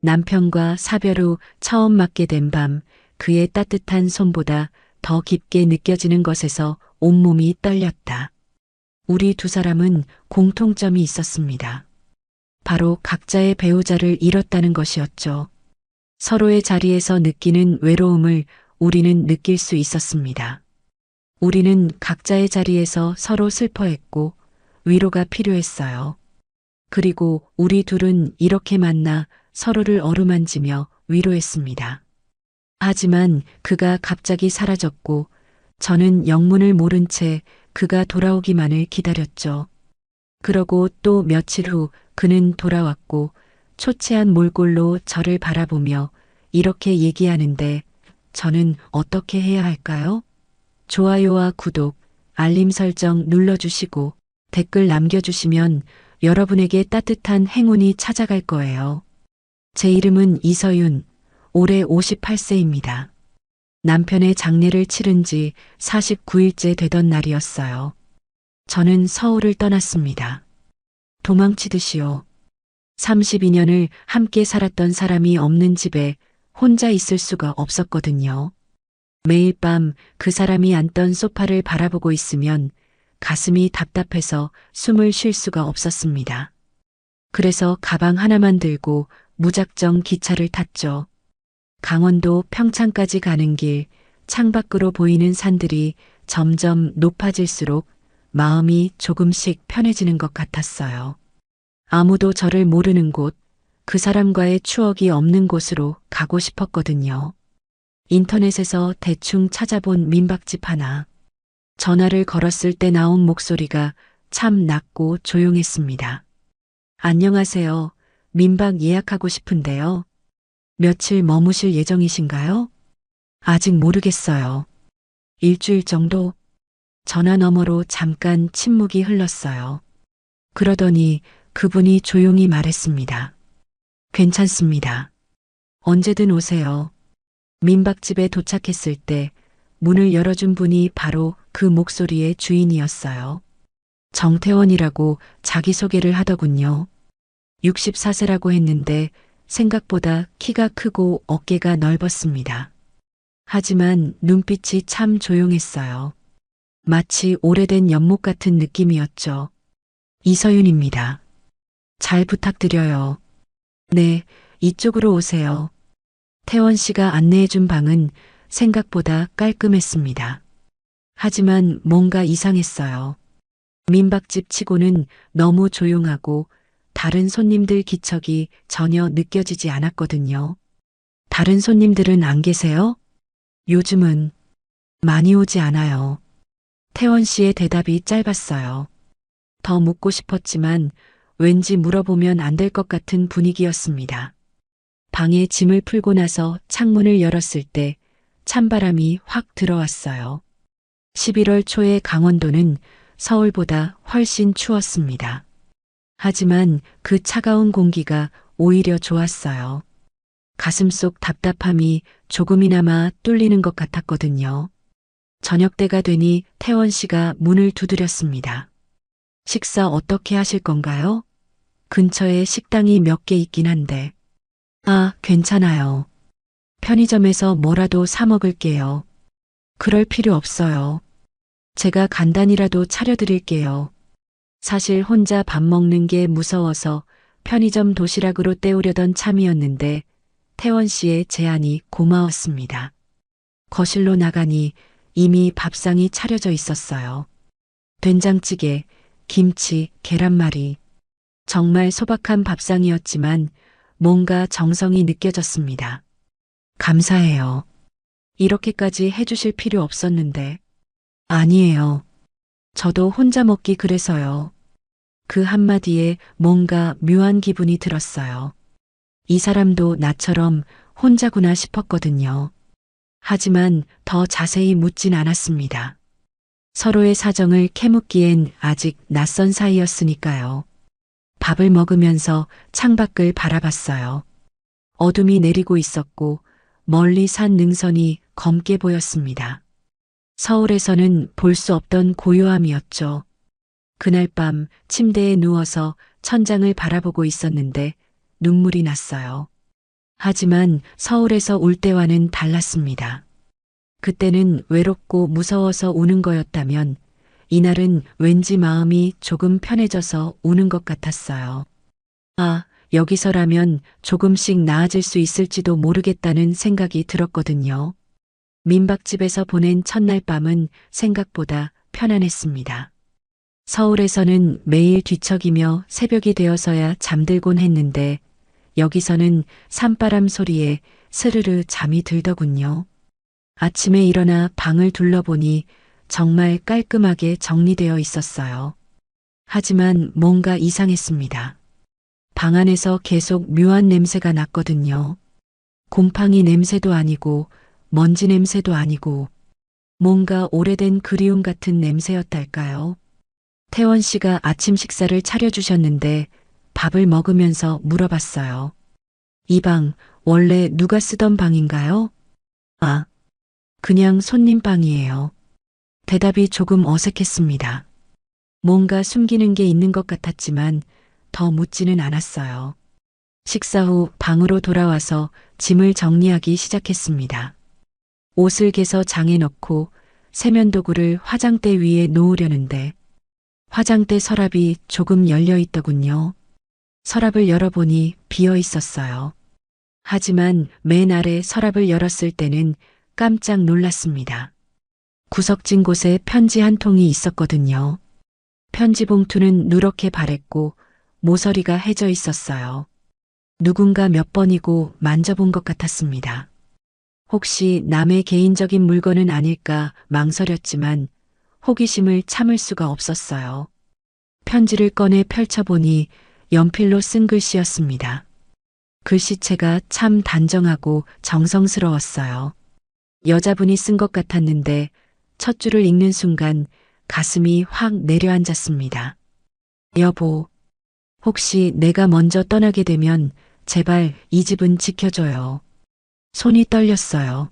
남편과 사별 후 처음 맞게 된 밤, 그의 따뜻한 손보다 더 깊게 느껴지는 것에서 온몸이 떨렸다. 우리 두 사람은 공통점이 있었습니다. 바로 각자의 배우자를 잃었다는 것이었죠. 서로의 자리에서 느끼는 외로움을 우리는 느낄 수 있었습니다. 우리는 각자의 자리에서 서로 슬퍼했고 위로가 필요했어요. 그리고 우리 둘은 이렇게 만나 서로를 어루만지며 위로했습니다. 하지만 그가 갑자기 사라졌고 저는 영문을 모른 채 그가 돌아오기만을 기다렸죠. 그러고 또 며칠 후 그는 돌아왔고 초췌한 몰골로 저를 바라보며 이렇게 얘기하는데 저는 어떻게 해야 할까요? 좋아요와 구독, 알림 설정 눌러주시고 댓글 남겨주시면 여러분에게 따뜻한 행운이 찾아갈 거예요. 제 이름은 이서윤, 올해 58세입니다. 남편의 장례를 치른 지 49일째 되던 날이었어요. 저는 서울을 떠났습니다. 도망치듯이요. 32년을 함께 살았던 사람이 없는 집에 혼자 있을 수가 없었거든요. 매일 밤 그 사람이 앉던 소파를 바라보고 있으면 가슴이 답답해서 숨을 쉴 수가 없었습니다. 그래서 가방 하나만 들고 무작정 기차를 탔죠. 강원도 평창까지 가는 길, 창밖으로 보이는 산들이 점점 높아질수록 마음이 조금씩 편해지는 것 같았어요. 아무도 저를 모르는 곳, 그 사람과의 추억이 없는 곳으로 가고 싶었거든요. 인터넷에서 대충 찾아본 민박집 하나. 전화를 걸었을 때 나온 목소리가 참 낮고 조용했습니다. 안녕하세요. 민박 예약하고 싶은데요. 며칠 머무실 예정이신가요? 아직 모르겠어요. 일주일 정도? 전화 너머로 잠깐 침묵이 흘렀어요. 그러더니 그분이 조용히 말했습니다. 괜찮습니다. 언제든 오세요. 민박집에 도착했을 때 문을 열어준 분이 바로 그 목소리의 주인이었어요. 정태원이라고 자기소개를 하더군요. 64세라고 했는데 생각보다 키가 크고 어깨가 넓었습니다. 하지만 눈빛이 참 조용했어요. 마치 오래된 연못 같은 느낌이었죠. 이서윤입니다. 잘 부탁드려요. 네, 이쪽으로 오세요. 태원 씨가 안내해준 방은 생각보다 깔끔했습니다. 하지만 뭔가 이상했어요. 민박집 치고는 너무 조용하고 다른 손님들 기척이 전혀 느껴지지 않았거든요. 다른 손님들은 안 계세요? 요즘은 많이 오지 않아요. 태원 씨의 대답이 짧았어요. 더 묻고 싶었지만 왠지 물어보면 안 될 것 같은 분위기였습니다. 방에 짐을 풀고 나서 창문을 열었을 때 찬바람이 확 들어왔어요. 11월 초의 강원도는 서울보다 훨씬 추웠습니다. 하지만 그 차가운 공기가 오히려 좋았어요. 가슴속 답답함이 조금이나마 뚫리는 것 같았거든요. 저녁 때가 되니 태원 씨가 문을 두드렸습니다. 식사 어떻게 하실 건가요? 근처에 식당이 몇 개 있긴 한데. 아, 괜찮아요. 편의점에서 뭐라도 사 먹을게요. 그럴 필요 없어요. 제가 간단히라도 차려드릴게요. 사실 혼자 밥 먹는 게 무서워서 편의점 도시락으로 때우려던 참이었는데 태원 씨의 제안이 고마웠습니다. 거실로 나가니 이미 밥상이 차려져 있었어요. 된장찌개, 김치, 계란말이. 정말 소박한 밥상이었지만 뭔가 정성이 느껴졌습니다. 감사해요. 이렇게까지 해주실 필요 없었는데. 아니에요. 저도 혼자 먹기 그래서요. 그 한마디에 뭔가 묘한 기분이 들었어요. 이 사람도 나처럼 혼자구나 싶었거든요. 하지만 더 자세히 묻진 않았습니다. 서로의 사정을 캐묻기엔 아직 낯선 사이였으니까요. 밥을 먹으면서 창밖을 바라봤어요. 어둠이 내리고 있었고 멀리 산 능선이 검게 보였습니다. 서울에서는 볼 수 없던 고요함이었죠. 그날 밤 침대에 누워서 천장을 바라보고 있었는데 눈물이 났어요. 하지만 서울에서 울 때와는 달랐습니다. 그때는 외롭고 무서워서 우는 거였다면 이날은 왠지 마음이 조금 편해져서 우는 것 같았어요. 아, 여기서라면 조금씩 나아질 수 있을지도 모르겠다는 생각이 들었거든요. 민박집에서 보낸 첫날 밤은 생각보다 편안했습니다. 서울에서는 매일 뒤척이며 새벽이 되어서야 잠들곤 했는데 여기서는 산바람 소리에 스르르 잠이 들더군요. 아침에 일어나 방을 둘러보니 정말 깔끔하게 정리되어 있었어요. 하지만 뭔가 이상했습니다. 방 안에서 계속 묘한 냄새가 났거든요. 곰팡이 냄새도 아니고 먼지 냄새도 아니고 뭔가 오래된 그리움 같은 냄새였달까요? 태원 씨가 아침 식사를 차려주셨는데 밥을 먹으면서 물어봤어요. 이 방 원래 누가 쓰던 방인가요? 아, 그냥 손님 방이에요. 대답이 조금 어색했습니다. 뭔가 숨기는 게 있는 것 같았지만 더 묻지는 않았어요. 식사 후 방으로 돌아와서 짐을 정리하기 시작했습니다. 옷을 개서 장에 넣고 세면도구를 화장대 위에 놓으려는데 화장대 서랍이 조금 열려 있더군요. 서랍을 열어보니 비어 있었어요. 하지만 맨 아래 서랍을 열었을 때는 깜짝 놀랐습니다. 구석진 곳에 편지 한 통이 있었거든요. 편지 봉투는 누렇게 바랬고 모서리가 해져 있었어요. 누군가 몇 번이고 만져본 것 같았습니다. 혹시 남의 개인적인 물건은 아닐까 망설였지만 호기심을 참을 수가 없었어요. 편지를 꺼내 펼쳐보니 연필로 쓴 글씨였습니다. 글씨체가 참 단정하고 정성스러웠어요. 여자분이 쓴 것 같았는데 첫 줄을 읽는 순간 가슴이 확 내려앉았습니다. 여보, 혹시 내가 먼저 떠나게 되면 제발 이 집은 지켜줘요. 손이 떨렸어요.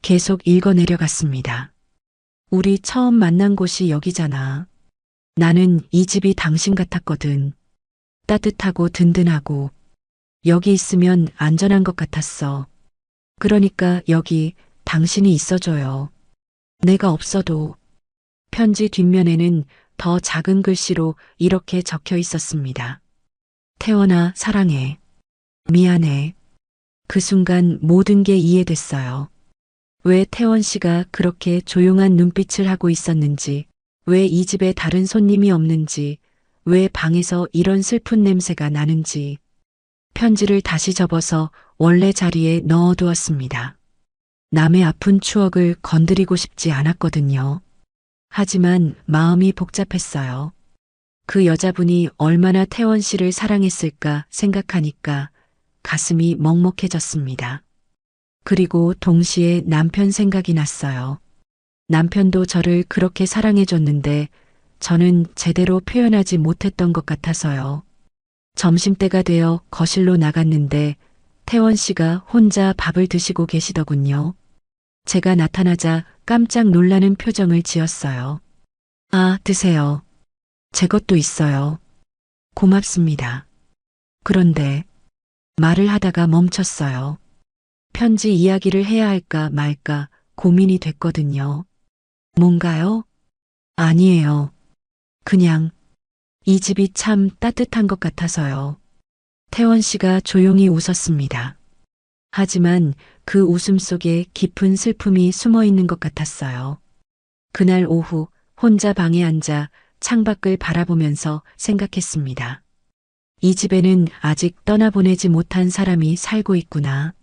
계속 읽어내려갔습니다. 우리 처음 만난 곳이 여기잖아. 나는 이 집이 당신 같았거든. 따뜻하고 든든하고 여기 있으면 안전한 것 같았어. 그러니까 여기 당신이 있어줘요. 내가 없어도. 편지 뒷면에는 더 작은 글씨로 이렇게 적혀 있었습니다. 태원아, 사랑해. 미안해. 그 순간 모든 게 이해됐어요. 왜 태원 씨가 그렇게 조용한 눈빛을 하고 있었는지, 왜 이 집에 다른 손님이 없는지, 왜 방에서 이런 슬픈 냄새가 나는지. 편지를 다시 접어서 원래 자리에 넣어두었습니다. 남의 아픈 추억을 건드리고 싶지 않았거든요. 하지만 마음이 복잡했어요. 그 여자분이 얼마나 태원 씨를 사랑했을까 생각하니까 가슴이 먹먹해졌습니다. 그리고 동시에 남편 생각이 났어요. 남편도 저를 그렇게 사랑해줬는데 저는 제대로 표현하지 못했던 것 같아서요. 점심때가 되어 거실로 나갔는데 태원 씨가 혼자 밥을 드시고 계시더군요. 제가 나타나자 깜짝 놀라는 표정을 지었어요. 아, 드세요. 제 것도 있어요. 고맙습니다. 그런데 말을 하다가 멈췄어요. 편지 이야기를 해야 할까 말까 고민이 됐거든요. 뭔가요? 아니에요. 그냥 이 집이 참 따뜻한 것 같아서요. 태원 씨가 조용히 웃었습니다. 하지만 그 웃음 속에 깊은 슬픔이 숨어 있는 것 같았어요. 그날 오후 혼자 방에 앉아 창밖을 바라보면서 생각했습니다. 이 집에는 아직 떠나보내지 못한 사람이 살고 있구나.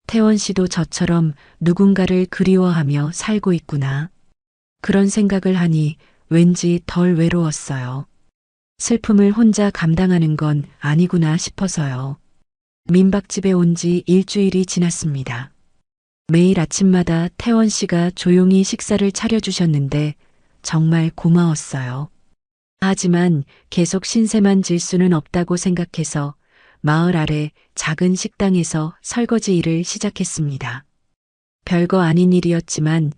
태원 씨도 저처럼 누군가를 그리워하며 살고 있구나. 그런 생각을 하니 왠지 덜 외로웠어요. 슬픔을 혼자 감당하는 건 아니구나 싶어서요. 민박집에 온 지 일주일이 지났습니다. 매일 아침마다 태원 씨가 조용히 식사를 차려주셨는데 정말 고마웠어요. 하지만 계속 신세만 질 수는 없다고 생각해서 마을 아래 작은 식당에서 설거지 일을 시작했습니다. 별거 아닌 일이었지만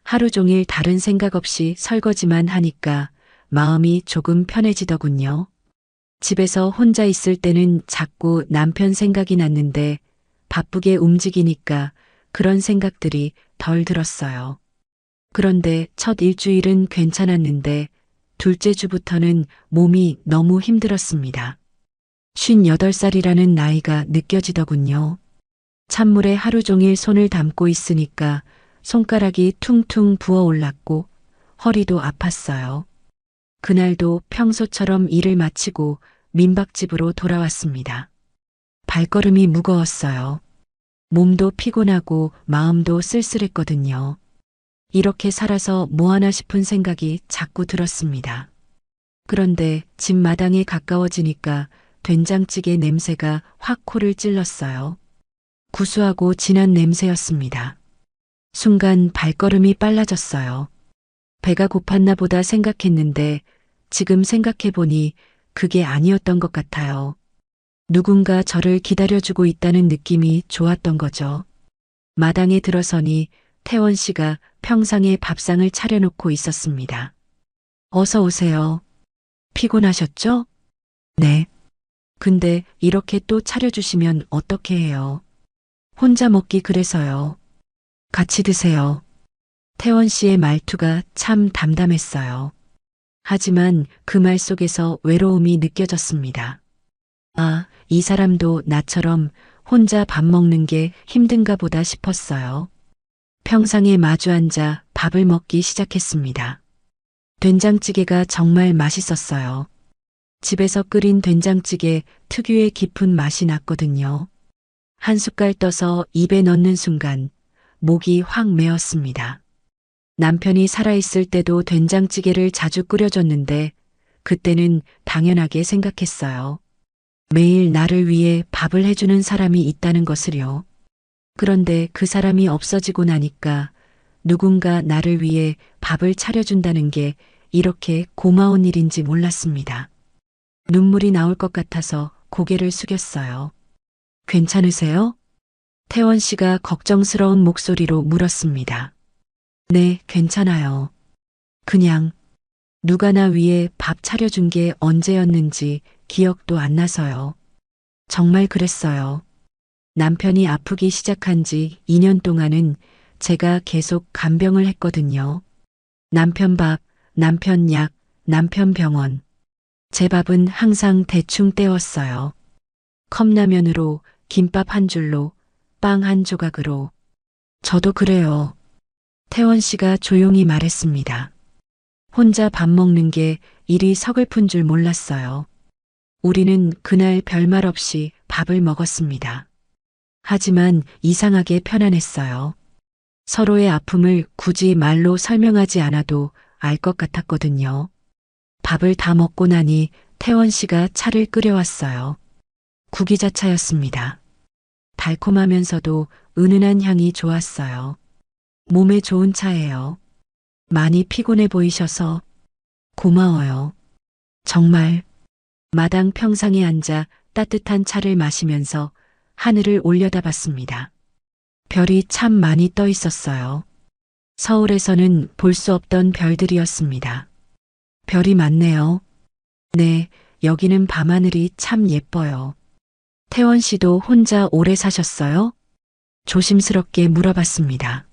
하루 종일 다른 생각 없이 설거지만 하니까 마음이 조금 편해지더군요. 집에서 혼자 있을 때는 자꾸 남편 생각이 났는데 바쁘게 움직이니까 그런 생각들이 덜 들었어요. 그런데 첫 일주일은 괜찮았는데 둘째 주부터는 몸이 너무 힘들었습니다. 58살이라는 나이가 느껴지더군요. 찬물에 하루 종일 손을 담고 있으니까 손가락이 퉁퉁 부어올랐고 허리도 아팠어요. 그날도 평소처럼 일을 마치고 민박집으로 돌아왔습니다. 발걸음이 무거웠어요. 몸도 피곤하고 마음도 쓸쓸했거든요. 이렇게 살아서 뭐하나 싶은 생각이 자꾸 들었습니다. 그런데 집 마당에 가까워지니까 된장찌개 냄새가 확 코를 찔렀어요. 구수하고 진한 냄새였습니다. 순간 발걸음이 빨라졌어요. 배가 고팠나 보다 생각했는데 지금 생각해보니 그게 아니었던 것 같아요. 누군가 저를 기다려주고 있다는 느낌이 좋았던 거죠. 마당에 들어서니 태원 씨가 평상에 밥상을 차려놓고 있었습니다. 어서 오세요. 피곤하셨죠? 네. 근데 이렇게 또 차려주시면 어떻게 해요? 혼자 먹기 그래서요. 같이 드세요. 태원 씨의 말투가 참 담담했어요. 하지만 그 말 속에서 외로움이 느껴졌습니다. 아, 이 사람도 나처럼 혼자 밥 먹는 게 힘든가 보다 싶었어요. 평상에 마주 앉아 밥을 먹기 시작했습니다. 된장찌개가 정말 맛있었어요. 집에서 끓인 된장찌개 특유의 깊은 맛이 났거든요. 한 숟갈 떠서 입에 넣는 순간 목이 확 메었습니다. 남편이 살아있을 때도 된장찌개를 자주 끓여줬는데 그때는 당연하게 생각했어요. 매일 나를 위해 밥을 해주는 사람이 있다는 것을요. 그런데 그 사람이 없어지고 나니까 누군가 나를 위해 밥을 차려준다는 게 이렇게 고마운 일인지 몰랐습니다. 눈물이 나올 것 같아서 고개를 숙였어요. 괜찮으세요? 태원 씨가 걱정스러운 목소리로 물었습니다. 네, 괜찮아요. 그냥 누가 나 위해 밥 차려준 게 언제였는지 기억도 안 나서요. 정말 그랬어요. 남편이 아프기 시작한 지 2년 동안은 제가 계속 간병을 했거든요. 남편 밥, 남편 약, 남편 병원. 제 밥은 항상 대충 때웠어요. 컵라면으로, 김밥 한 줄로, 빵 한 조각으로. 저도 그래요. 태원 씨가 조용히 말했습니다. 혼자 밥 먹는 게 이리 서글픈 줄 몰랐어요. 우리는 그날 별말 없이 밥을 먹었습니다. 하지만 이상하게 편안했어요. 서로의 아픔을 굳이 말로 설명하지 않아도 알 것 같았거든요. 밥을 다 먹고 나니 태원 씨가 차를 끓여왔어요. 구기자차였습니다. 달콤하면서도 은은한 향이 좋았어요. 몸에 좋은 차예요. 많이 피곤해 보이셔서 고마워요. 정말 마당 평상에 앉아 따뜻한 차를 마시면서 하늘을 올려다봤습니다. 별이 참 많이 떠 있었어요. 서울에서는 볼 수 없던 별들이었습니다. 별이 많네요. 네, 여기는 밤하늘이 참 예뻐요. 태원 씨도 혼자 오래 사셨어요? 조심스럽게 물어봤습니다.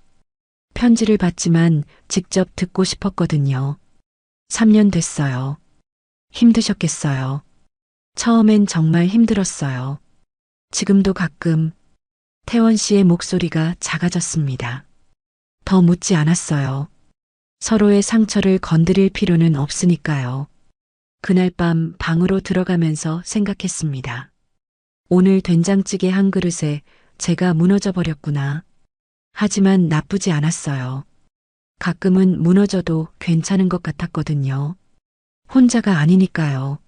편지를 받지만 직접 듣고 싶었거든요. 3년 됐어요. 힘드셨겠어요. 처음엔 정말 힘들었어요. 지금도 가끔 태원 씨의 목소리가 작아졌습니다. 더 묻지 않았어요. 서로의 상처를 건드릴 필요는 없으니까요. 그날 밤 방으로 들어가면서 생각했습니다. 오늘 된장찌개 한 그릇에 제가 무너져 버렸구나. 하지만 나쁘지 않았어요. 가끔은 무너져도 괜찮은 것 같았거든요. 혼자가 아니니까요.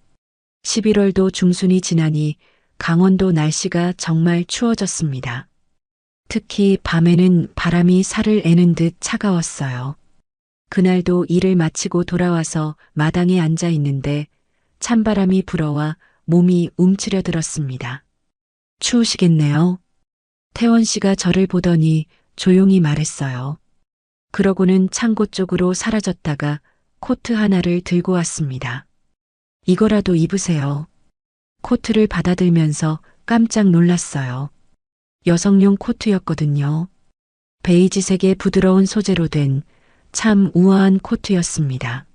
11월도 중순이 지나니 강원도 날씨가 정말 추워졌습니다. 특히 밤에는 바람이 살을 애는 듯 차가웠어요. 그날도 일을 마치고 돌아와서 마당에 앉아 있는데 찬바람이 불어와 몸이 움츠려들었습니다. 추우시겠네요. 태원 씨가 저를 보더니 조용히 말했어요. 그러고는 창고 쪽으로 사라졌다가 코트 하나를 들고 왔습니다. 이거라도 입으세요. 코트를 받아들면서 깜짝 놀랐어요. 여성용 코트였거든요. 베이지색의 부드러운 소재로 된 참 우아한 코트였습니다.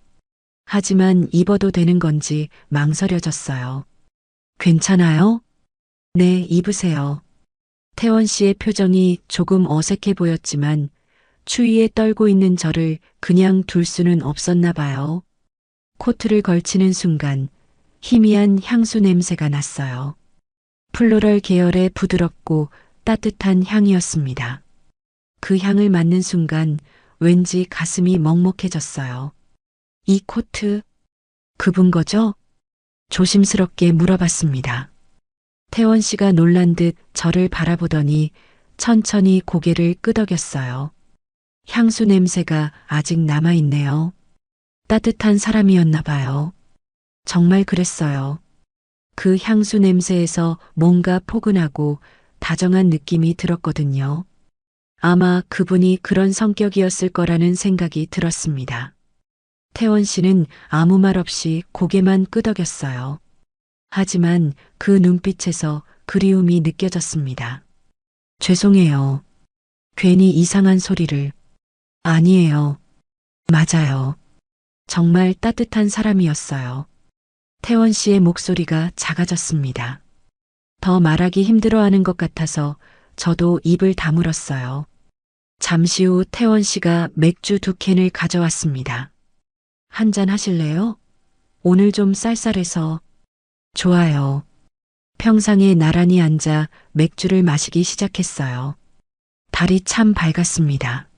하지만 입어도 되는 건지 망설여졌어요. 괜찮아요? 네, 입으세요. 태원 씨의 표정이 조금 어색해 보였지만 추위에 떨고 있는 저를 그냥 둘 수는 없었나 봐요. 코트를 걸치는 순간 희미한 향수 냄새가 났어요. 플로럴 계열의 부드럽고 따뜻한 향이었습니다. 그 향을 맡는 순간 왠지 가슴이 먹먹해졌어요. 이 코트, 그분 거죠? 조심스럽게 물어봤습니다. 태원 씨가 놀란 듯 저를 바라보더니 천천히 고개를 끄덕였어요. 향수 냄새가 아직 남아있네요. 따뜻한 사람이었나 봐요. 정말 그랬어요. 그 향수 냄새에서 뭔가 포근하고 다정한 느낌이 들었거든요. 아마 그분이 그런 성격이었을 거라는 생각이 들었습니다. 태원 씨는 아무 말 없이 고개만 끄덕였어요. 하지만 그 눈빛에서 그리움이 느껴졌습니다. 죄송해요. 괜히 이상한 소리를. 아니에요. 맞아요. 정말 따뜻한 사람이었어요. 태원 씨의 목소리가 작아졌습니다. 더 말하기 힘들어하는 것 같아서 저도 입을 다물었어요. 잠시 후 태원 씨가 맥주 2캔을 가져왔습니다. 한잔 하실래요? 오늘 좀 쌀쌀해서. 좋아요. 평상에 나란히 앉아 맥주를 마시기 시작했어요. 달이 참 밝았습니다.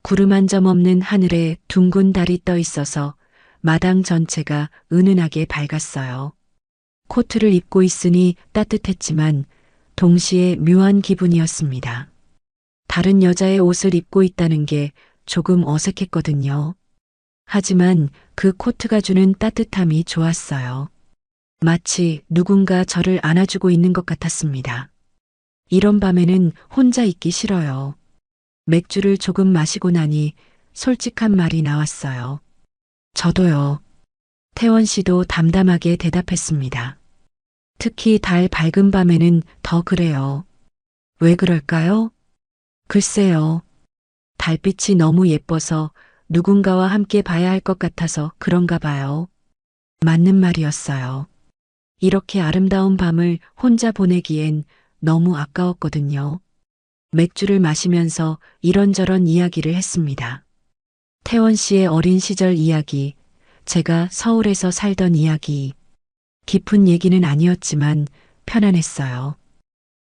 구름 한 점 없는 하늘에 둥근 달이 떠 있어서 마당 전체가 은은하게 밝았어요. 코트를 입고 있으니 따뜻했지만 동시에 묘한 기분이었습니다. 다른 여자의 옷을 입고 있다는 게 조금 어색했거든요. 하지만 그 코트가 주는 따뜻함이 좋았어요. 마치 누군가 저를 안아주고 있는 것 같았습니다. 이런 밤에는 혼자 있기 싫어요. 맥주를 조금 마시고 나니 솔직한 말이 나왔어요. 저도요. 태원 씨도 담담하게 대답했습니다. 특히 달 밝은 밤에는 더 그래요. 왜 그럴까요? 글쎄요. 달빛이 너무 예뻐서 누군가와 함께 봐야 할 것 같아서 그런가 봐요. 맞는 말이었어요. 이렇게 아름다운 밤을 혼자 보내기엔 너무 아까웠거든요. 맥주를 마시면서 이런저런 이야기를 했습니다. 태원 씨의 어린 시절 이야기, 제가 서울에서 살던 이야기. 깊은 얘기는 아니었지만 편안했어요.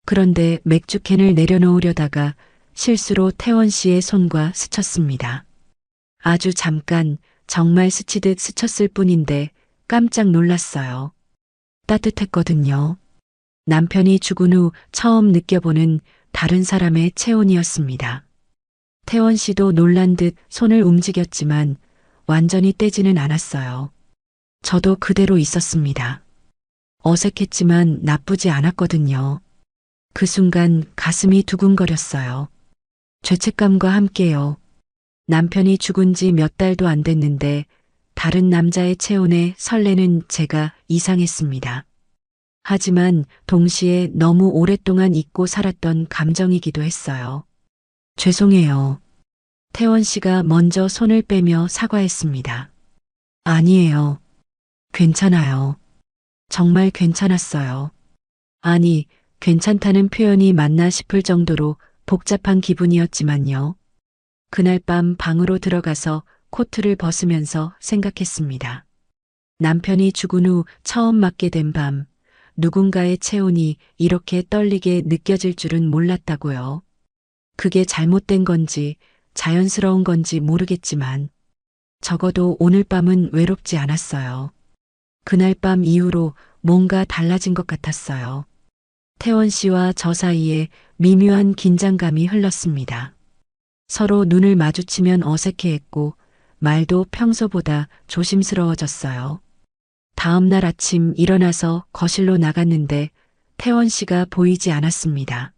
그런데 맥주캔을 내려놓으려다가 실수로 태원 씨의 손과 스쳤습니다. 아주 잠깐, 정말 스치듯 스쳤을 뿐인데 깜짝 놀랐어요. 따뜻했거든요. 남편이 죽은 후 처음 느껴보는 다른 사람의 체온이었습니다. 태원 씨도 놀란 듯 손을 움직였지만 완전히 떼지는 않았어요. 저도 그대로 있었습니다. 어색했지만 나쁘지 않았거든요. 그 순간 가슴이 두근거렸어요. 죄책감과 함께요. 남편이 죽은 지 몇 달도 안 됐는데 다른 남자의 체온에 설레는 제가 이상했습니다. 하지만 동시에 너무 오랫동안 잊고 살았던 감정이기도 했어요. 죄송해요. 태원 씨가 먼저 손을 빼며 사과했습니다. 아니에요. 괜찮아요. 정말 괜찮았어요. 아니, 괜찮다는 표현이 맞나 싶을 정도로 복잡한 기분이었지만요. 그날 밤 방으로 들어가서 코트를 벗으면서 생각했습니다. 남편이 죽은 후 처음 맞게 된 밤, 누군가의 체온이 이렇게 떨리게 느껴질 줄은 몰랐다고요. 그게 잘못된 건지 자연스러운 건지 모르겠지만 적어도 오늘 밤은 외롭지 않았어요. 그날 밤 이후로 뭔가 달라진 것 같았어요. 태원 씨와 저 사이에 미묘한 긴장감이 흘렀습니다. 서로 눈을 마주치면 어색해했고 말도 평소보다 조심스러워졌어요. 다음 날 아침 일어나서 거실로 나갔는데 태원 씨가 보이지 않았습니다.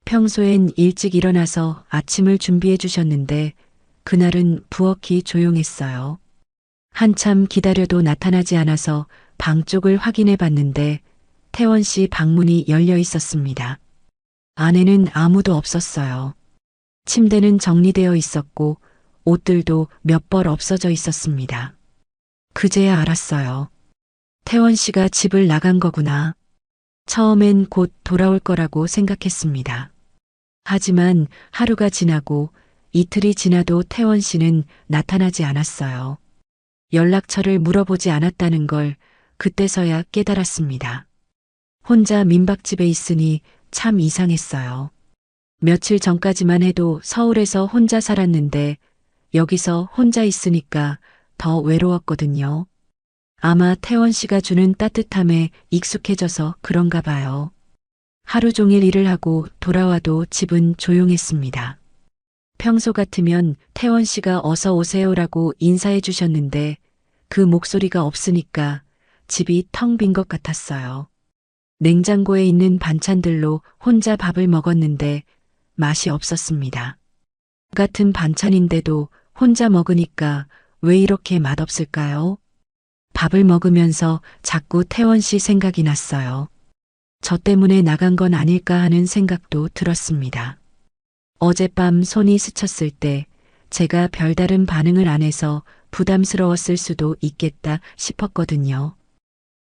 평소엔 일찍 일어나서 아침을 준비해 주셨는데 그날은 부엌이 조용했어요. 한참 기다려도 나타나지 않아서 방 쪽을 확인해 봤는데 태원 씨 방문이 열려 있었습니다. 안에는 아무도 없었어요. 침대는 정리되어 있었고 옷들도 몇 벌 없어져 있었습니다. 그제야 알았어요. 태원 씨가 집을 나간 거구나. 처음엔 곧 돌아올 거라고 생각했습니다. 하지만 하루가 지나고 이틀이 지나도 태원 씨는 나타나지 않았어요. 연락처를 물어보지 않았다는 걸 그때서야 깨달았습니다. 혼자 민박집에 있으니 참 이상했어요. 며칠 전까지만 해도 서울에서 혼자 살았는데 여기서 혼자 있으니까 더 외로웠거든요. 아마 태원 씨가 주는 따뜻함에 익숙해져서 그런가 봐요. 하루 종일 일을 하고 돌아와도 집은 조용했습니다. 평소 같으면 태원 씨가 어서 오세요라고 인사해 주셨는데 그 목소리가 없으니까 집이 텅 빈 것 같았어요. 냉장고에 있는 반찬들로 혼자 밥을 먹었는데 맛이 없었습니다. 같은 반찬인데도 혼자 먹으니까 왜 이렇게 맛없을까요? 밥을 먹으면서 자꾸 태원 씨 생각이 났어요. 저 때문에 나간 건 아닐까 하는 생각도 들었습니다. 어젯밤 손이 스쳤을 때 제가 별다른 반응을 안 해서 부담스러웠을 수도 있겠다 싶었거든요.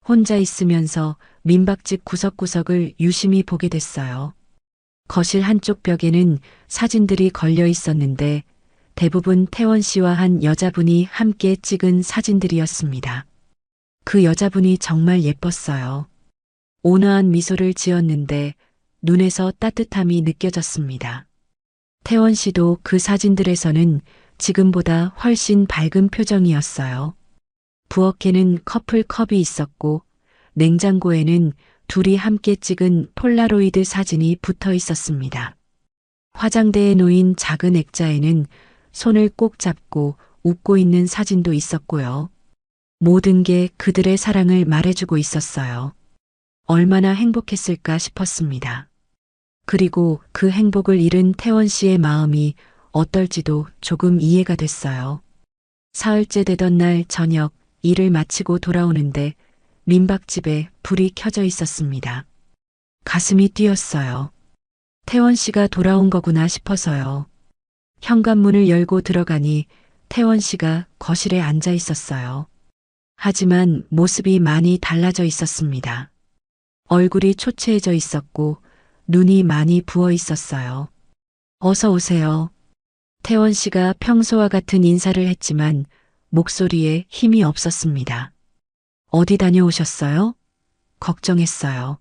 혼자 있으면서 민박집 구석구석을 유심히 보게 됐어요. 거실 한쪽 벽에는 사진들이 걸려 있었는데 대부분 태원 씨와 한 여자분이 함께 찍은 사진들이었습니다. 그 여자분이 정말 예뻤어요. 온화한 미소를 지었는데 눈에서 따뜻함이 느껴졌습니다. 태원 씨도 그 사진들에서는 지금보다 훨씬 밝은 표정이었어요. 부엌에는 커플 컵이 있었고 냉장고에는 둘이 함께 찍은 폴라로이드 사진이 붙어 있었습니다. 화장대에 놓인 작은 액자에는 손을 꼭 잡고 웃고 있는 사진도 있었고요. 모든 게 그들의 사랑을 말해주고 있었어요. 얼마나 행복했을까 싶었습니다. 그리고 그 행복을 잃은 태원 씨의 마음이 어떨지도 조금 이해가 됐어요. 사흘째 되던 날 저녁 일을 마치고 돌아오는데 민박집에 불이 켜져 있었습니다. 가슴이 뛰었어요. 태원 씨가 돌아온 거구나 싶어서요. 현관문을 열고 들어가니 태원 씨가 거실에 앉아 있었어요. 하지만 모습이 많이 달라져 있었습니다. 얼굴이 초췌해져 있었고 눈이 많이 부어 있었어요. 어서 오세요. 태원 씨가 평소와 같은 인사를 했지만 목소리에 힘이 없었습니다. 어디 다녀오셨어요? 걱정했어요.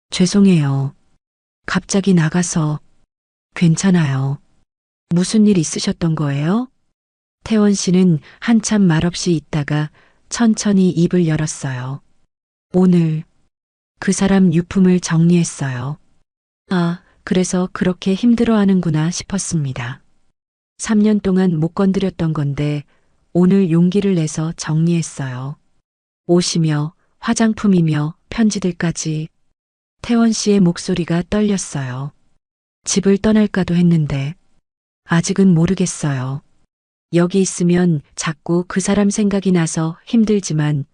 죄송해요. 갑자기 나가서. 괜찮아요. 무슨 일 있으셨던 거예요? 태원 씨는 한참 말없이 있다가 천천히 입을 열었어요. 오늘 그 사람 유품을 정리했어요. 아, 그래서 그렇게 힘들어하는구나 싶었습니다. 3년 동안 못 건드렸던 건데 오늘 용기를 내서 정리했어요. 옷이며 화장품이며 편지들까지. 태원 씨의 목소리가 떨렸어요. 집을 떠날까도 했는데 아직은 모르겠어요. 여기 있으면 자꾸 그 사람 생각이 나서 힘들지만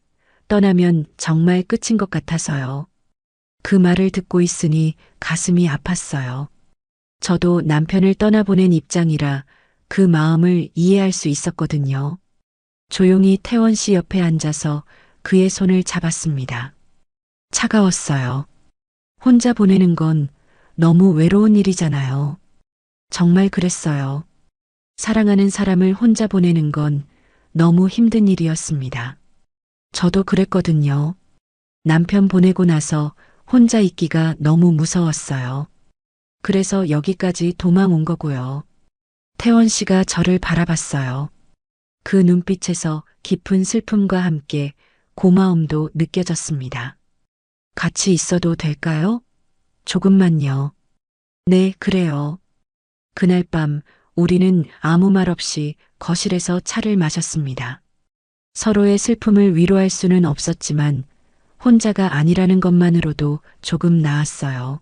떠나면 정말 끝인 것 같아서요. 그 말을 듣고 있으니 가슴이 아팠어요. 저도 남편을 떠나보낸 입장이라 그 마음을 이해할 수 있었거든요. 조용히 태원 씨 옆에 앉아서 그의 손을 잡았습니다. 차가웠어요. 혼자 보내는 건 너무 외로운 일이잖아요. 정말 그랬어요. 사랑하는 사람을 혼자 보내는 건 너무 힘든 일이었습니다. 저도 그랬거든요. 남편 보내고 나서 혼자 있기가 너무 무서웠어요. 그래서 여기까지 도망 온 거고요. 태원 씨가 저를 바라봤어요. 그 눈빛에서 깊은 슬픔과 함께 고마움도 느껴졌습니다. 같이 있어도 될까요? 조금만요. 네, 그래요. 그날 밤 우리는 아무 말 없이 거실에서 차를 마셨습니다. 서로의 슬픔을 위로할 수는 없었지만 혼자가 아니라는 것만으로도 조금 나았어요.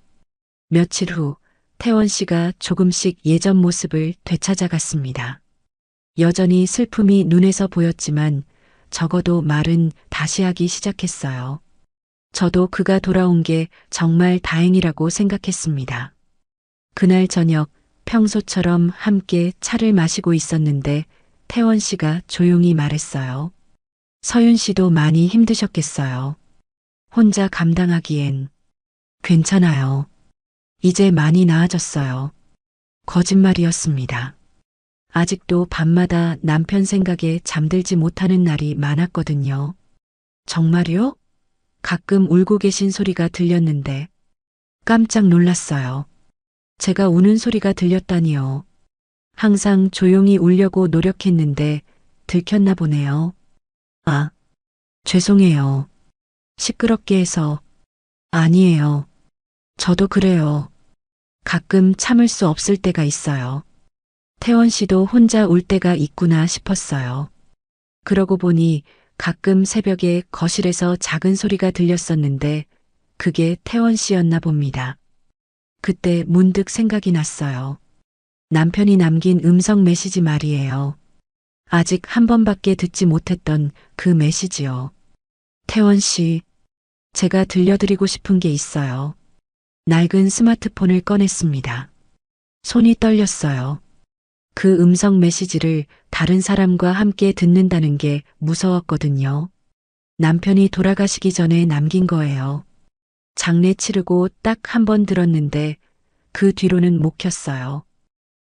며칠 후 태원 씨가 조금씩 예전 모습을 되찾아갔습니다. 여전히 슬픔이 눈에서 보였지만 적어도 말은 다시 하기 시작했어요. 저도 그가 돌아온 게 정말 다행이라고 생각했습니다. 그날 저녁 평소처럼 함께 차를 마시고 있었는데 태원 씨가 조용히 말했어요. 서윤 씨도 많이 힘드셨겠어요. 혼자 감당하기엔. 괜찮아요. 이제 많이 나아졌어요. 거짓말이었습니다. 아직도 밤마다 남편 생각에 잠들지 못하는 날이 많았거든요. 정말요? 가끔 울고 계신 소리가 들렸는데 깜짝 놀랐어요. 제가 우는 소리가 들렸다니요. 항상 조용히 울려고 노력했는데 들켰나 보네요. 아, 죄송해요. 시끄럽게 해서. 아니에요. 저도 그래요. 가끔 참을 수 없을 때가 있어요. 태원 씨도 혼자 울 때가 있구나 싶었어요. 그러고 보니 가끔 새벽에 거실에서 작은 소리가 들렸었는데 그게 태원 씨였나 봅니다. 그때 문득 생각이 났어요. 남편이 남긴 음성 메시지 말이에요. 아직 한 번밖에 듣지 못했던 그 메시지요. 태원 씨, 제가 들려드리고 싶은 게 있어요. 낡은 스마트폰을 꺼냈습니다. 손이 떨렸어요. 그 음성 메시지를 다른 사람과 함께 듣는다는 게 무서웠거든요. 남편이 돌아가시기 전에 남긴 거예요. 장례 치르고 딱 한 번 들었는데 그 뒤로는 못 켰어요.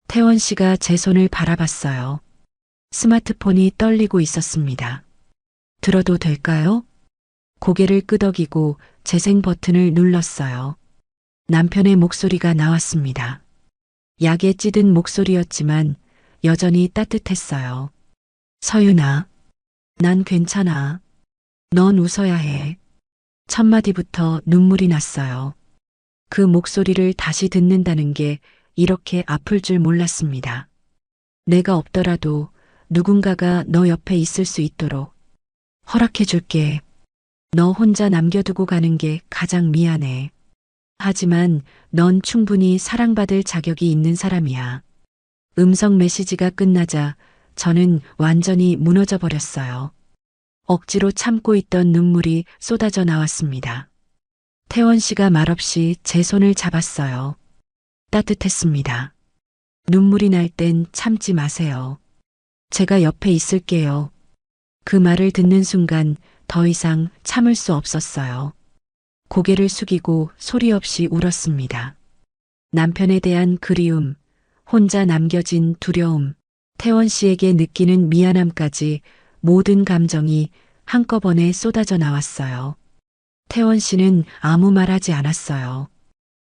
태원 씨가 제 손을 바라봤어요. 스마트폰이 떨리고 있었습니다. 들어도 될까요? 고개를 끄덕이고 재생 버튼을 눌렀어요. 남편의 목소리가 나왔습니다. 약에 찌든 목소리였지만 여전히 따뜻했어요. 서윤아, 난 괜찮아. 넌 웃어야 해. 첫 마디부터 눈물이 났어요. 그 목소리를 다시 듣는다는 게 이렇게 아플 줄 몰랐습니다. 내가 없더라도 누군가가 너 옆에 있을 수 있도록 허락해 줄게. 너 혼자 남겨두고 가는 게 가장 미안해. 하지만 넌 충분히 사랑받을 자격이 있는 사람이야. 음성 메시지가 끝나자 저는 완전히 무너져 버렸어요. 억지로 참고 있던 눈물이 쏟아져 나왔습니다. 태원 씨가 말없이 제 손을 잡았어요. 따뜻했습니다. 눈물이 날 땐 참지 마세요. 제가 옆에 있을게요. 그 말을 듣는 순간 더 이상 참을 수 없었어요. 고개를 숙이고 소리 없이 울었습니다. 남편에 대한 그리움, 혼자 남겨진 두려움, 태원 씨에게 느끼는 미안함까지 모든 감정이 한꺼번에 쏟아져 나왔어요. 태원 씨는 아무 말 하지 않았어요.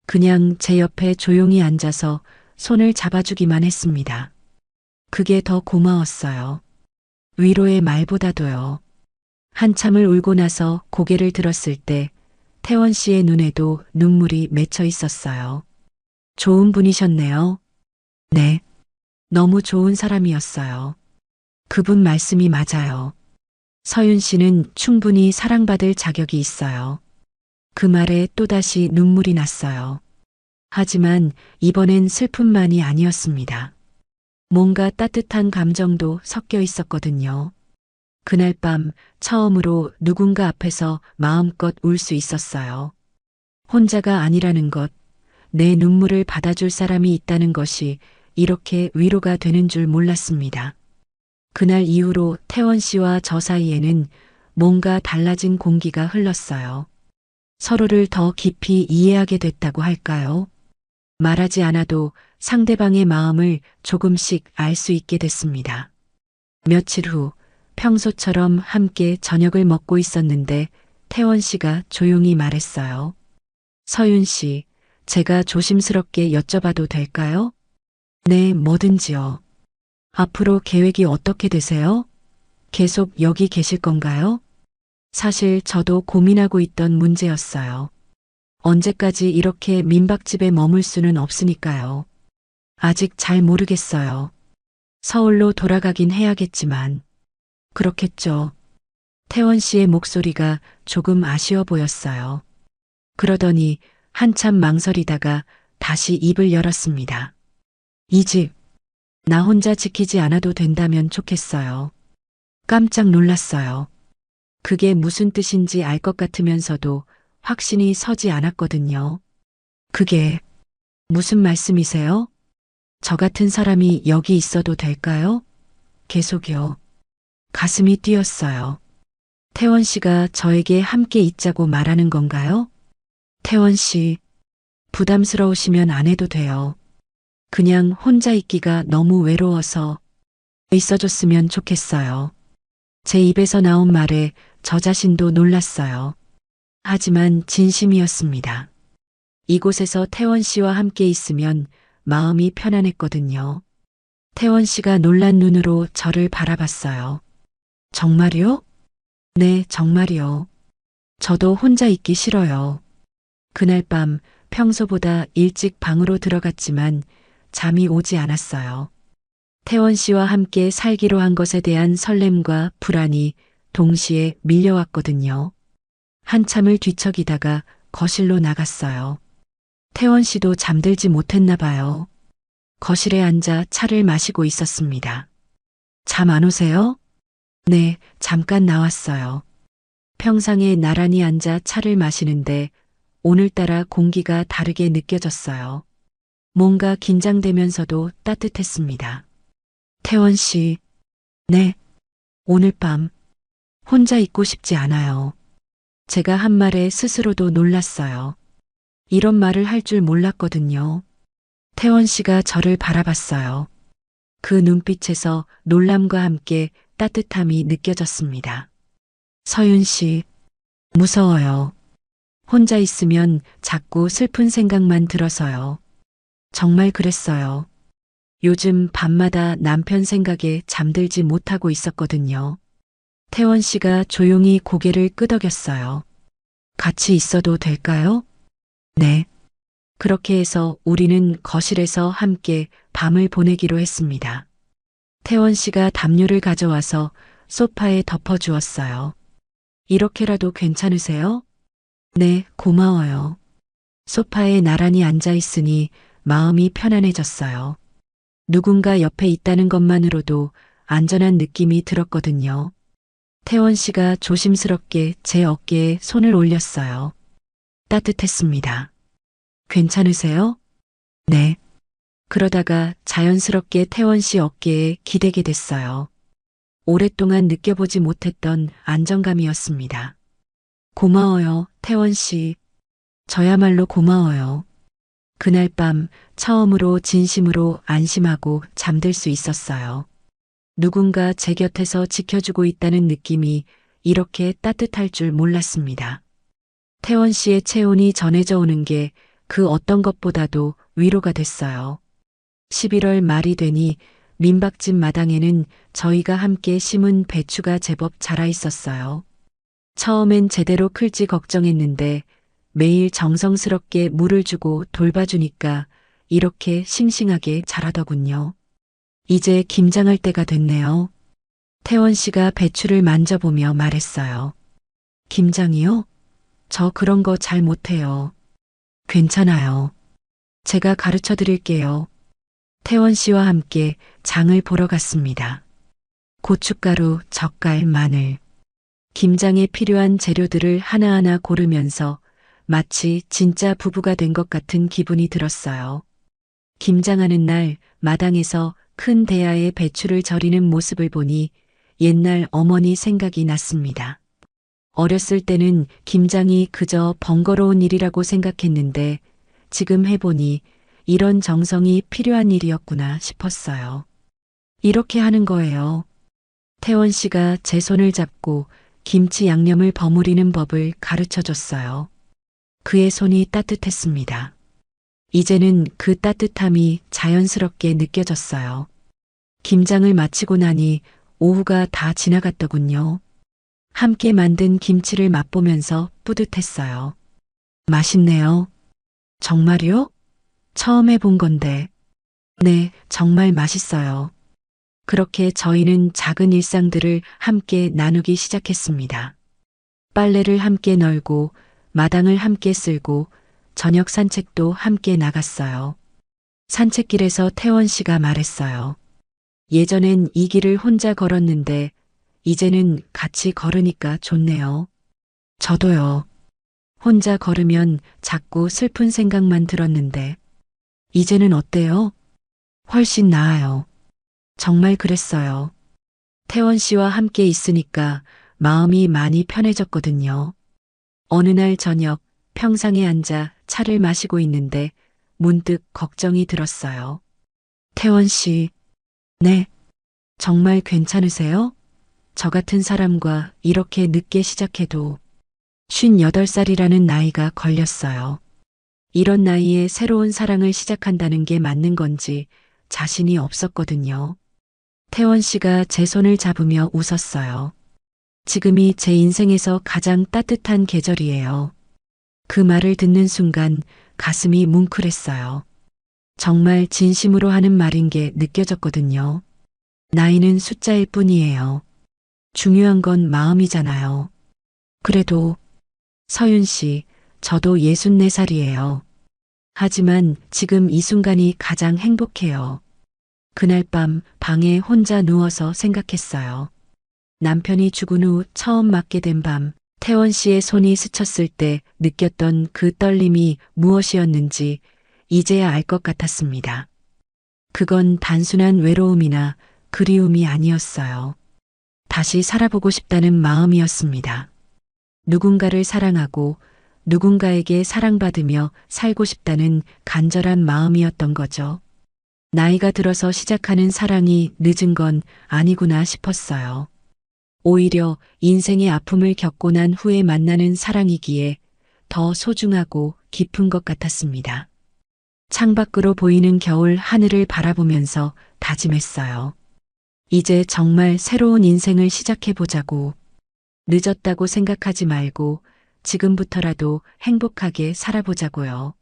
그냥 제 옆에 조용히 앉아서 손을 잡아주기만 했습니다. 그게 더 고마웠어요. 위로의 말보다도요. 한참을 울고 나서 고개를 들었을 때 태원 씨의 눈에도 눈물이 맺혀 있었어요. 좋은 분이셨네요. 네. 너무 좋은 사람이었어요. 그분 말씀이 맞아요. 서윤 씨는 충분히 사랑받을 자격이 있어요. 그 말에 또다시 눈물이 났어요. 하지만 이번엔 슬픔만이 아니었습니다. 뭔가 따뜻한 감정도 섞여 있었거든요. 그날 밤 처음으로 누군가 앞에서 마음껏 울 수 있었어요. 혼자가 아니라는 것, 내 눈물을 받아줄 사람이 있다는 것이 이렇게 위로가 되는 줄 몰랐습니다. 그날 이후로 태원 씨와 저 사이에는 뭔가 달라진 공기가 흘렀어요. 서로를 더 깊이 이해하게 됐다고 할까요? 말하지 않아도 상대방의 마음을 조금씩 알 수 있게 됐습니다. 며칠 후 평소처럼 함께 저녁을 먹고 있었는데 태원 씨가 조용히 말했어요. 서윤 씨, 제가 조심스럽게 여쭤봐도 될까요? 네, 뭐든지요. 앞으로 계획이 어떻게 되세요? 계속 여기 계실 건가요? 사실 저도 고민하고 있던 문제였어요. 언제까지 이렇게 민박집에 머물 수는 없으니까요. 아직 잘 모르겠어요. 서울로 돌아가긴 해야겠지만. 그렇겠죠. 태원 씨의 목소리가 조금 아쉬워 보였어요. 그러더니 한참 망설이다가 다시 입을 열었습니다. 이 집, 나 혼자 지키지 않아도 된다면 좋겠어요. 깜짝 놀랐어요. 그게 무슨 뜻인지 알 것 같으면서도 확신이 서지 않았거든요. 그게 무슨 말씀이세요? 저 같은 사람이 여기 있어도 될까요? 계속요. 가슴이 뛰었어요. 태원 씨가 저에게 함께 있자고 말하는 건가요? 태원 씨, 부담스러우시면 안 해도 돼요. 그냥 혼자 있기가 너무 외로워서 있어줬으면 좋겠어요. 제 입에서 나온 말에 저 자신도 놀랐어요. 하지만 진심이었습니다. 이곳에서 태원 씨와 함께 있으면 마음이 편안했거든요. 태원 씨가 놀란 눈으로 저를 바라봤어요. 정말요? 네, 정말이요. 저도 혼자 있기 싫어요. 그날 밤 평소보다 일찍 방으로 들어갔지만 잠이 오지 않았어요. 태원 씨와 함께 살기로 한 것에 대한 설렘과 불안이 동시에 밀려왔거든요. 한참을 뒤척이다가 거실로 나갔어요. 태원 씨도 잠들지 못했나 봐요. 거실에 앉아 차를 마시고 있었습니다. 잠 안 오세요? 네, 잠깐 나왔어요. 평상에 나란히 앉아 차를 마시는데 오늘따라 공기가 다르게 느껴졌어요. 뭔가 긴장되면서도 따뜻했습니다. 태원 씨, 네, 오늘 밤 혼자 있고 싶지 않아요. 제가 한 말에 스스로도 놀랐어요. 이런 말을 할 줄 몰랐거든요. 태원 씨가 저를 바라봤어요. 그 눈빛에서 놀람과 함께 따뜻함이 느껴졌습니다. 서윤 씨, 무서워요. 혼자 있으면 자꾸 슬픈 생각만 들어서요. 정말 그랬어요. 요즘 밤마다 남편 생각에 잠들지 못하고 있었거든요. 태원 씨가 조용히 고개를 끄덕였어요. 같이 있어도 될까요? 네. 그렇게 해서 우리는 거실에서 함께 밤을 보내기로 했습니다. 태원 씨가 담요를 가져와서 소파에 덮어주었어요. 이렇게라도 괜찮으세요? 네, 고마워요. 소파에 나란히 앉아 있으니 마음이 편안해졌어요. 누군가 옆에 있다는 것만으로도 안전한 느낌이 들었거든요. 태원 씨가 조심스럽게 제 어깨에 손을 올렸어요. 따뜻했습니다. 괜찮으세요? 네. 그러다가 자연스럽게 태원 씨 어깨에 기대게 됐어요. 오랫동안 느껴보지 못했던 안정감이었습니다. 고마워요, 태원 씨. 저야말로 고마워요. 그날 밤 처음으로 진심으로 안심하고 잠들 수 있었어요. 누군가 제 곁에서 지켜주고 있다는 느낌이 이렇게 따뜻할 줄 몰랐습니다. 태원 씨의 체온이 전해져 오는 게 그 어떤 것보다도 위로가 됐어요. 11월 말이 되니 민박집 마당에는 저희가 함께 심은 배추가 제법 자라 있었어요. 처음엔 제대로 클지 걱정했는데 매일 정성스럽게 물을 주고 돌봐주니까 이렇게 싱싱하게 자라더군요. 이제 김장할 때가 됐네요. 태원 씨가 배추를 만져보며 말했어요. 김장이요? 저 그런 거 잘 못해요. 괜찮아요. 제가 가르쳐 드릴게요. 태원 씨와 함께 장을 보러 갔습니다. 고춧가루, 젓갈, 마늘. 김장에 필요한 재료들을 하나하나 고르면서 마치 진짜 부부가 된 것 같은 기분이 들었어요. 김장하는 날 마당에서 큰 대야에 배추를 절이는 모습을 보니 옛날 어머니 생각이 났습니다. 어렸을 때는 김장이 그저 번거로운 일이라고 생각했는데 지금 해보니 이런 정성이 필요한 일이었구나 싶었어요. 이렇게 하는 거예요. 태원 씨가 제 손을 잡고 김치 양념을 버무리는 법을 가르쳐 줬어요. 그의 손이 따뜻했습니다. 이제는 그 따뜻함이 자연스럽게 느껴졌어요. 김장을 마치고 나니 오후가 다 지나갔더군요. 함께 만든 김치를 맛보면서 뿌듯했어요. 맛있네요. 정말요? 처음 해본 건데. 네, 정말 맛있어요. 그렇게 저희는 작은 일상들을 함께 나누기 시작했습니다. 빨래를 함께 널고 마당을 함께 쓸고 저녁 산책도 함께 나갔어요. 산책길에서 태원 씨가 말했어요. 예전엔 이 길을 혼자 걸었는데 이제는 같이 걸으니까 좋네요. 저도요. 혼자 걸으면 자꾸 슬픈 생각만 들었는데 이제는 어때요? 훨씬 나아요. 정말 그랬어요. 태원 씨와 함께 있으니까 마음이 많이 편해졌거든요. 어느 날 저녁 평상에 앉아 차를 마시고 있는데 문득 걱정이 들었어요. 태원 씨, 네, 정말 괜찮으세요? 저 같은 사람과 이렇게 늦게 시작해도 58살이라는 나이가 걸렸어요. 이런 나이에 새로운 사랑을 시작한다는 게 맞는 건지 자신이 없었거든요. 태원 씨가 제 손을 잡으며 웃었어요. 지금이 제 인생에서 가장 따뜻한 계절이에요. 그 말을 듣는 순간 가슴이 뭉클했어요. 정말 진심으로 하는 말인 게 느껴졌거든요. 나이는 숫자일 뿐이에요. 중요한 건 마음이잖아요. 그래도 서윤 씨, 저도 64살이에요. 하지만 지금 이 순간이 가장 행복해요. 그날 밤 방에 혼자 누워서 생각했어요. 남편이 죽은 후 처음 맞게 된 밤, 태원 씨의 손이 스쳤을 때 느꼈던 그 떨림이 무엇이었는지 이제야 알 것 같았습니다. 그건 단순한 외로움이나 그리움이 아니었어요. 다시 살아보고 싶다는 마음이었습니다. 누군가를 사랑하고 누군가에게 사랑받으며 살고 싶다는 간절한 마음이었던 거죠. 나이가 들어서 시작하는 사랑이 늦은 건 아니구나 싶었어요. 오히려 인생의 아픔을 겪고 난 후에 만나는 사랑이기에 더 소중하고 깊은 것 같았습니다. 창밖으로 보이는 겨울 하늘을 바라보면서 다짐했어요. 이제 정말 새로운 인생을 시작해보자고. 늦었다고 생각하지 말고 지금부터라도 행복하게 살아보자고요.